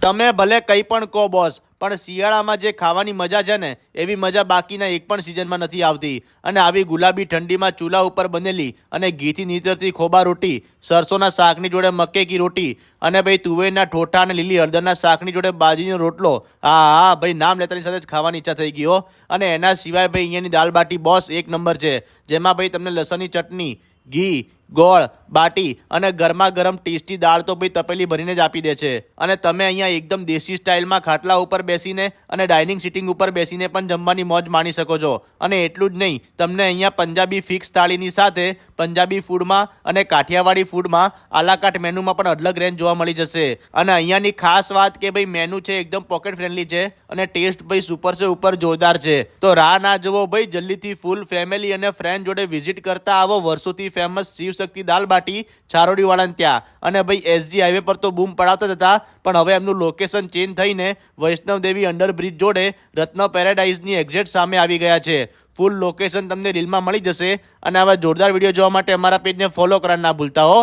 તમે ભલે કંઈ પણ કહો બોસ, પણ શિયાળામાં જે ખાવાની મજા છે ને એવી મજા બાકીના એક પણ સિઝનમાં નથી આવતી. અને આવી ગુલાબી ઠંડીમાં ચૂલા ઉપર બનેલી અને ઘીથી નીતરતી ખોબા રોટી, સરસોના શાકની જોડે મક્કે કી રોટી અને ભાઈ તુવેરના ઠોઠા અને લીલી હળદરના શાકની જોડે બાજરીનો રોટલો, હા ભાઈ નામ લેતાની સાથે જ ખાવાની ઈચ્છા થઈ ગઈ હો. અને એના સિવાય ભાઈ અહીંયાની દાલ બાટી બોસ એક નંબર છે, જેમાં ભાઈ તમને લસણની ચટણી, ઘી, ગોળ, બાટી અને ગરમા ગરમ ટેસ્ટી દાળ તો ભાઈ તપેલી ભરીને જ આપી દે છે. અને તમે અહીંયા એકદમ દેશી સ્ટાઇલમાં ખાટલા ઉપર બેસીને અને ડાઇનિંગ સીટિંગ ઉપર બેસીને પણ જમવાની મોજ માણી શકો છો. અને એટલું જ નહીં, તમને અહીંયા પંજાબી ફિક્સ થાળીની સાથે પંજાબી ફૂડમાં અને કાઠિયાવાડી ફૂડમાં આલાકાટ મેનુમાં પણ અલગ રેન્જ જોવા મળી જશે. અને અહીંયાની ખાસ વાત કે ભાઈ મેનુ છે એકદમ પોકેટ ફ્રેન્ડલી છે અને ટેસ્ટ ભાઈ સુપર છે, ઉપર જોરદાર છે. તો રાહ ના જુઓ ભાઈ, જલ્દીથી ફૂલ ફેમિલી અને ફ્રેન્ડ જોડે વિઝિટ કરતા આવો વર્ષોથી ફેમસ શિવશક્તિ દાલ બાટી ચારોડીવાળાને ત્યાં. અને ભાઈ એસજી હાઈવે પર તો બૂમ પડાવતા જ હતા, પણ હવે એમનું લોકેશન ચેન્જ થઈને વૈષ્ણવદેવી અંડરબ્રિજ જોડે રત્ન પેરાડાઇઝની એક્ઝેક્ટ સામે આવી ગયા છે. ફૂલ લોકેશન તમને રીલમાં મળી જશે. અને આવા જોરદાર વિડીયો જોવા માટે અમારા પેજને ફોલો કરવાનું ના ભૂલતા હો.